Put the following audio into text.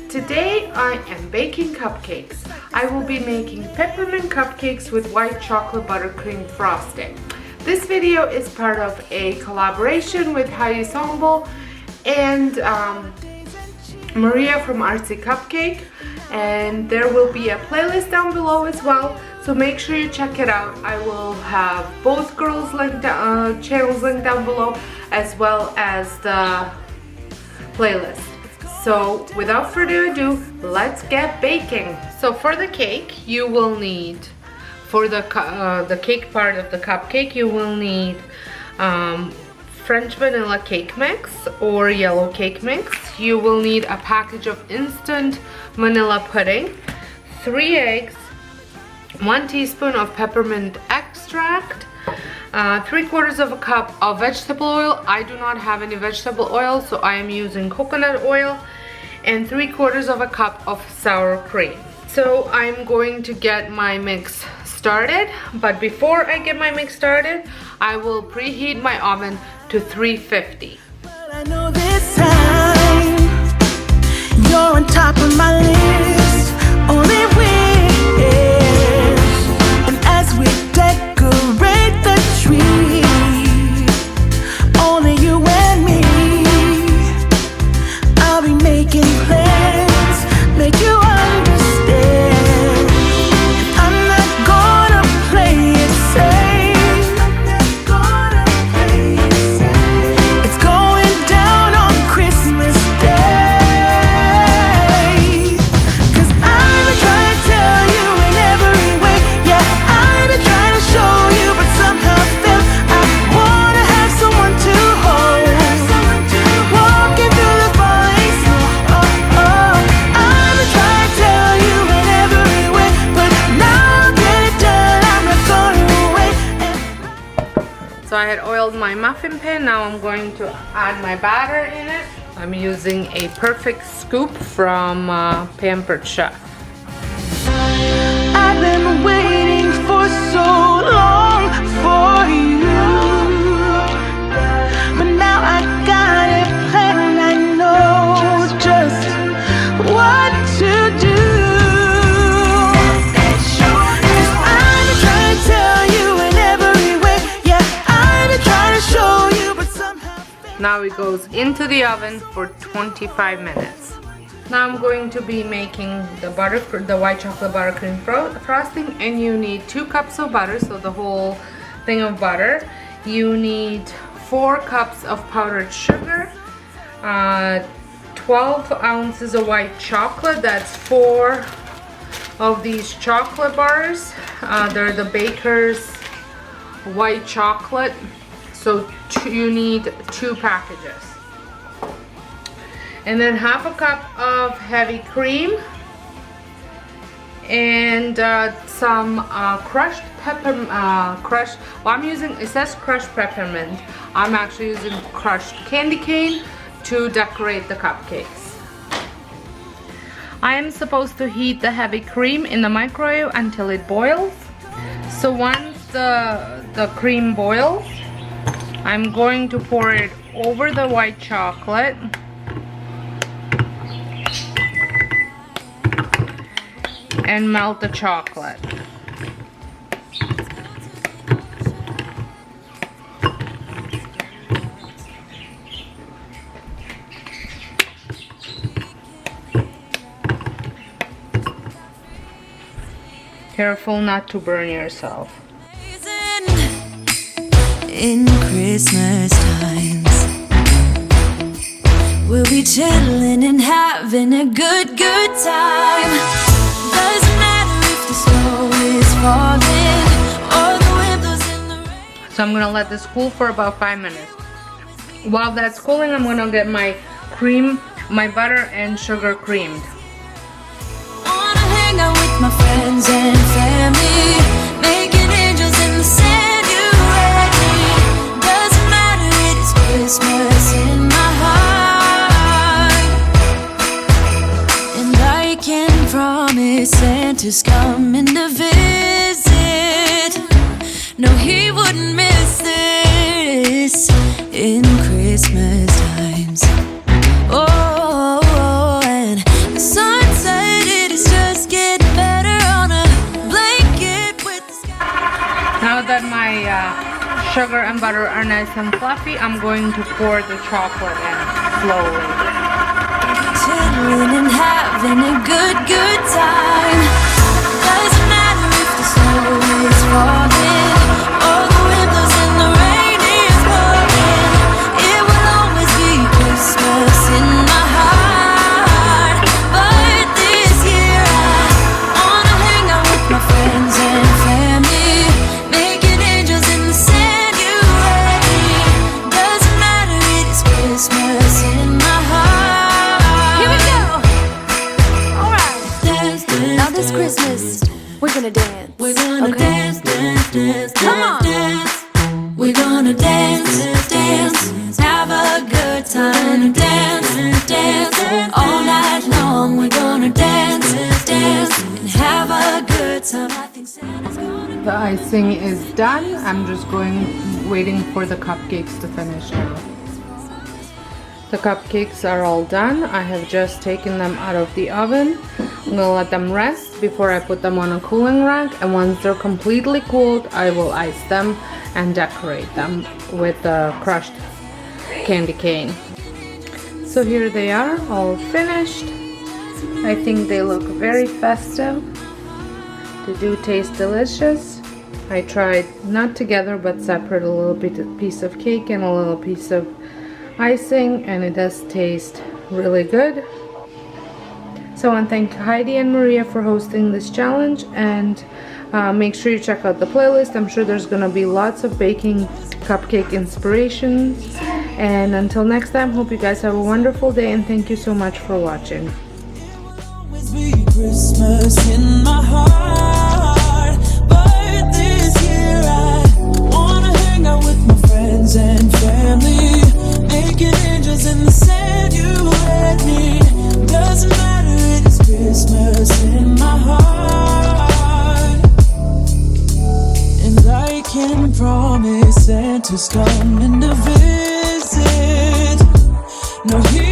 Today I am baking cupcakes. I will be making peppermint cupcakes with white chocolate buttercream frosting. This video is part of a collaboration with Heidi Ensemble and Maria from Artsy Cupcake, and there will be a playlist down below as well, so make sure you check it out. I will have both girls' channels linked down below as well as the playlist. So without further ado, let's get baking. So for the cake, you will need, for the cake part of the cupcake, you will need French vanilla cake mix or yellow cake mix. You will need a package of instant vanilla pudding, 3 eggs, 1 teaspoon of peppermint extract, 3/4 of a cup of vegetable oil. I do not have any vegetable oil, so I am using coconut oil, and 3/4 of a cup of sour cream. So I'm going to get my mix started, but before I get my mix started, I will preheat my oven to 350. I know this time you're on top of my list, only wish. And as we decorate the tree, only you and me, I'll be making plans, make you understand. I'm not gonna play it safe, I'm not gonna play it safe. It's going down on Christmas Day. 'Cause I've been trying to tell you in every way, yeah, I've been trying to show you, but somehow still I wanna have someone to hold. Walking through the falling snow, oh, oh. I've been trying to tell you in every way, but now I'll get it done, I'm not gonna wait. So I had oiled my muffin pan. Now I'm going to add my batter in it. I'm using a perfect scoop from Pampered Chef. I've been waiting for so long for you, but now I got it planned. I know just what to do. 'Cause I've been trying to tell you in every way, yeah, I've been trying to show you, but somehow. Now it goes into the oven for 25 minutes. Now I'm going to be making the white chocolate buttercream frosting, and you need 2 cups of butter, so the whole thing of butter. You need 4 cups of powdered sugar, 12 ounces of white chocolate. That's 4 of these chocolate bars. They're the Baker's white chocolate, so you need 2 packages. And then 1/2 cup of heavy cream, and some crushed well, I'm using, it says crushed peppermint. I'm actually using crushed candy cane to decorate the cupcakes. I am supposed to heat the heavy cream in the microwave until it boils. So once the cream boils, I'm going to pour it over the white chocolate. And melt the chocolate. Careful not to burn yourself. In Christmas times, we'll be chilling and having a good time. Doesn't matter if the snow is falling or the wind blows in the rain. So I'm gonna let this cool for about 5 minutes. While that's cooling, I'm gonna get my cream, my butter and sugar creamed. Wanna hang out with my friends and family, making angels in the sand. You ready? Doesn't matter, it is Christmas in my heart, and I can promise Santa's coming to visit. No, he wouldn't miss this in Christmas times. Oh, and the sun that my sugar and butter are nice and fluffy, I'm going to pour the chocolate in slowly. Chilling and having a good time. Doesn't matter if the snow is falling or the wind blows and the rain is pouring. It will always be Christmas in my heart. But this year I wanna hang out with my friends and family, making angels in the sand. You ready? Doesn't matter, it is Christmas in my heart. Here we go. All right. Now this Christmas, we're gonna dance. We're gonna dance, dance, dance, come on. Dance. We're gonna dance, dance, have a good time. Dance, dance, all night long. We're gonna dance, dance, and have a good time. I think Santa's gonna. The icing is done. I'm just waiting for the cupcakes to finish now. The cupcakes are all done. I have just taken them out of the oven. I'm gonna let them rest before I put them on a cooling rack, and once they're completely cooled, I will ice them and decorate them with the crushed candy cane. So here they are, all finished. I think they look very festive. They do taste delicious. I tried not together but separate, a little piece of cake and a little piece of icing, and it does taste really good. So I want to thank Heidi and Maria for hosting this challenge, and make sure you check out the playlist. I'm sure there's gonna be lots of baking cupcake inspirations. And until next time, hope you guys have a wonderful day, and thank you so much for watching. Always be Christmas in my heart, but this year I wanna hang out with my friends and family, making angels in the sand. You and me, doesn't matter, it is Christmas in my heart. And I can promise Santa's coming to visit. No, he